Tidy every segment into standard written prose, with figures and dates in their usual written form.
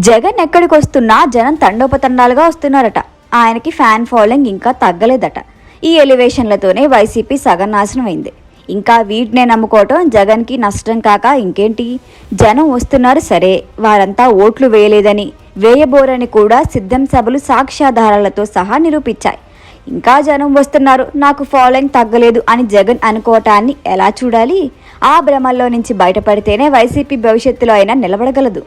జగన్ ఎక్కడికి వస్తున్నా జనం తండోపతండాలుగా వస్తున్నారట. ఆయనకి ఫ్యాన్ ఫాలోయింగ్ ఇంకా తగ్గలేదట. ఈ ఎలివేషన్లతోనే వైసీపీ సగం నాశనం అయింది. ఇంకా వీటినే నమ్ముకోవటం జగన్కి నష్టం కాక ఇంకేంటి. జనం వస్తున్నారు సరే, వారంతా ఓట్లు వేయలేదని, వేయబోరని కూడా సిద్ధం సభలు సాక్ష్యాధారాలతో సహా నిరూపించాయి. ఇంకా జనం వస్తున్నారు, నాకు ఫాలోయింగ్ తగ్గలేదు అని జగన్ అనుకోవటాన్ని ఎలా చూడాలి? ఆ భ్రమల్లో నుంచి బయటపడితేనే వైసీపీ భవిష్యత్తులో అయినా నిలబడగలదు.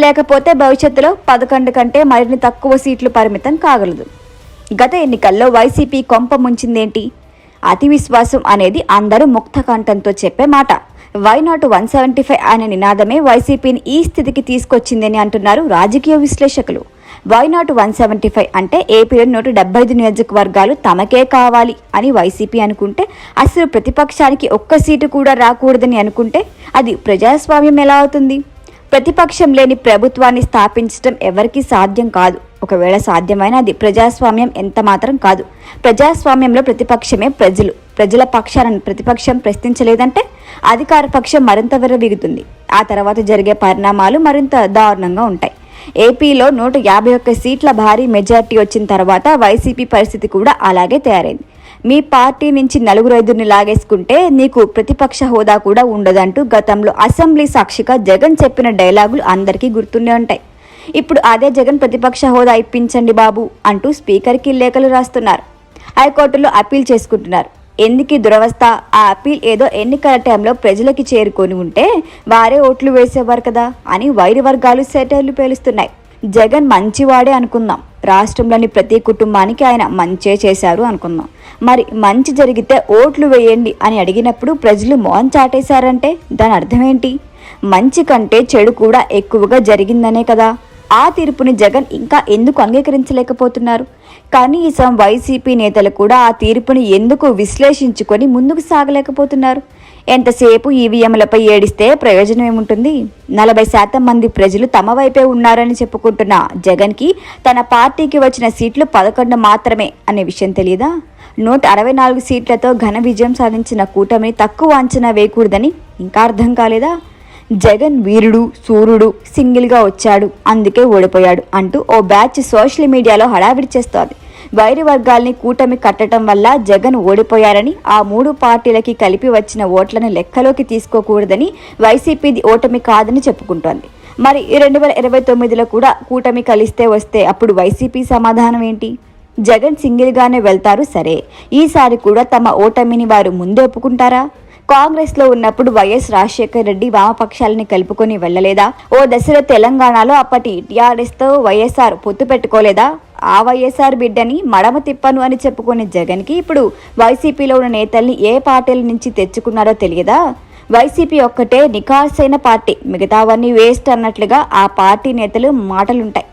లేకపోతే భవిష్యత్తులో 11 కంటే మరిన్ని తక్కువ సీట్లు పరిమితం కాగలదు. గత ఎన్నికల్లో వైసీపీ కొంప ముంచిందేంటి? అతి విశ్వాసం అనేది అందరూ ముక్త కంఠంతో చెప్పే మాట. వై నాట్ 175 అనే నినాదమే వైసీపీని ఈ స్థితికి తీసుకొచ్చిందని అంటున్నారు రాజకీయ విశ్లేషకులు. వై నాట్ 175 అంటే ఏపీలో 175 నియోజకవర్గాలు తమకే కావాలి అని వైసీపీ అనుకుంటే, అసలు ప్రతిపక్షానికి ఒక్క సీటు కూడా రాకూడదని అనుకుంటే అది ప్రజాస్వామ్యం ఎలా అవుతుంది? ప్రతిపక్షం లేని ప్రభుత్వాన్ని స్థాపించడం ఎవరికీ సాధ్యం కాదు. ఒకవేళ సాధ్యమైన అది ప్రజాస్వామ్యం ఎంత మాత్రం కాదు. ప్రజాస్వామ్యంలో ప్రతిపక్షమే ప్రజల పక్షాలను ప్రతిపక్షం ప్రశ్నించలేదంటే అధికార పక్షం మరింత విర్రవీగుతుంది. ఆ తర్వాత జరిగే పరిణామాలు మరింత దారుణంగా ఉంటాయి. ఏపీలో 151 సీట్ల భారీ మెజార్టీ వచ్చిన తర్వాత వైసీపీ పరిస్థితి కూడా అలాగే తయారైంది. మీ పార్టీ నుంచి 4-5 లాగేసుకుంటే నీకు ప్రతిపక్ష హోదా కూడా ఉండదంటూ గతంలో అసెంబ్లీ సాక్షిగా జగన్ చెప్పిన డైలాగులు అందరికీ గుర్తుండే ఉంటాయి. ఇప్పుడు అదే జగన్ ప్రతిపక్ష హోదా ఇప్పించండి బాబు అంటూ స్పీకర్కి లేఖలు రాస్తున్నారు. హైకోర్టులో అప్పీల్ చేసుకుంటున్నారు. ఎందుకు దురవస్థ? ఆ అప్పీల్ ఏదో ఎన్నికల టైంలో ప్రజలకి చేరుకొని ఉంటే వారే ఓట్లు వేసేవారు కదా అని వైరి వర్గాలు సెటర్లు పేలుస్తున్నాయి. జగన్ మంచివాడే అనుకుందాం. రాష్ట్రంలోని ప్రతి కుటుంబానికి ఆయన మంచే చేశారు అనుకుందాం. మరి మంచి జరిగితే ఓట్లు వేయండి అని అడిగినప్పుడు ప్రజలు మౌనం చాటేశారంటే దాని అర్థం ఏంటి? మంచి కంటే చెడు కూడా ఎక్కువగా జరిగిందనే కదా. ఆ తీర్పుని జగన్ ఇంకా ఎందుకు అంగీకరించలేకపోతున్నారు? కనీసం వైసీపీ నేతలు కూడా ఆ తీర్పుని ఎందుకు విశ్లేషించుకొని ముందుకు సాగలేకపోతున్నారు? ఎంతసేపు ఈవీఎంలపై ఏడిస్తే ప్రయోజనం ఏముంటుంది? 40% మంది ప్రజలు తమ వైపే ఉన్నారని చెప్పుకుంటున్న జగన్కి తన పార్టీకి వచ్చిన సీట్లు 11 మాత్రమే అనే విషయం తెలియదా? 164 సీట్లతో ఘన విజయం సాధించిన కూటమిని తక్కువ అంచనా వేయకూడదని ఇంకా అర్థం కాలేదా? జగన్ వీరుడు సూర్యుడు, సింగిల్గా వచ్చాడు అందుకే ఓడిపోయాడు అంటూ ఓ బ్యాచ్ సోషల్ మీడియాలో హడావిడి చేస్తోంది. వైరి వర్గాల్ని కూటమి కట్టడం వల్ల జగన్ ఓడిపోయారని, ఆ 3 పార్టీలకి కలిపి వచ్చిన ఓట్లను లెక్కలోకి తీసుకోకూడదని, వైసీపీది ఓటమి కాదని చెప్పుకుంటోంది. మరి 2029లో కూడా కూటమి కలిస్తే వస్తే అప్పుడు వైసీపీ సమాధానం ఏంటి? జగన్ సింగిల్గానే వెళ్తారు సరే, ఈసారి కూడా తమ ఓటమిని వారు ముందే ఒప్పుకుంటారా? కాంగ్రెస్లో ఉన్నప్పుడు వైఎస్ రాజశేఖర్ రెడ్డి వామపక్షాలని కలుపుకొని వెళ్లలేదా? ఓ దశలో తెలంగాణలో అప్పటి టీఆర్ఎస్తో వైఎస్ఆర్ పొత్తు పెట్టుకోలేదా? ఆ వైఎస్ఆర్ బిడ్డని మడమ తిప్పను అని చెప్పుకునే జగన్కి ఇప్పుడు వైసీపీలో ఉన్న నేతల్ని ఏ పార్టీల నుంచి తెచ్చుకున్నారో తెలియదా? వైసీపీ ఒక్కటే నిఖార్సైన పార్టీ, మిగతావన్నీ వేస్ట్ అన్నట్లుగా ఆ పార్టీ నేతలు మాటలుంటాయి.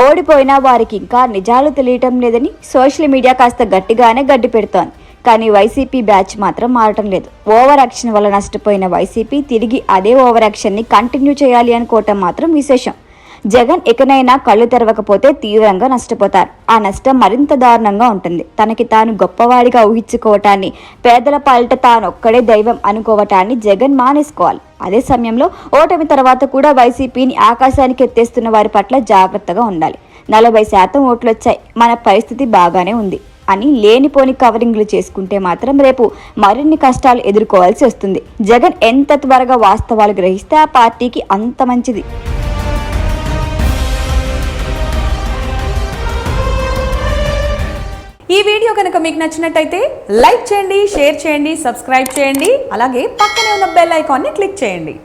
ఓడిపోయినా వారికి ఇంకా నిజాలు తెలియటం లేదని సోషల్ మీడియా కాస్త గట్టిగానే గడ్డి పెడుతోంది. కానీ వైసీపీ బ్యాచ్ మాత్రం మారటం లేదు. ఓవర్ యాక్షన్ వల్ల నష్టపోయిన వైసీపీ తిరిగి అదే ఓవర్ యాక్షన్ని కంటిన్యూ చేయాలి అనుకోవటం మాత్రం విశేషం. జగన్ ఎకనైనా కళ్ళు తెరవకపోతే తీవ్రంగా నష్టపోతారు. ఆ నష్టం మరింత దారుణంగా ఉంటుంది. తనకి తాను గొప్పవాడిగా ఊహించుకోవటాన్ని, పేదల పాలిట తానొక్కడే దైవం అనుకోవటాన్ని జగన్ మానేసుకోవాలి. అదే సమయంలో ఓటమి తర్వాత కూడా వైసీపీని ఆకాశానికి ఎత్తేస్తున్న వారి పట్ల జాగ్రత్తగా ఉండాలి. 40% ఓట్లు వచ్చాయి, మన పరిస్థితి బాగానే ఉంది అని లేనిపోని కవరింగ్లు చేసుకుంటే మాత్రం రేపు మరిన్ని కష్టాలు ఎదుర్కోవాల్సి వస్తుంది. జగన్ ఎంత త్వరగా వాస్తవాలు గ్రహిస్తే ఆ పార్టీకి అంత మంచిది. ఈ వీడియో కనుక మీకు నచ్చినట్టయితే లైక్ చేయండి, షేర్ చేయండి, సబ్స్క్రైబ్ చేయండి. అలాగే పక్కనే ఉన్న బెల్ ఐకాన్ని క్లిక్ చేయండి.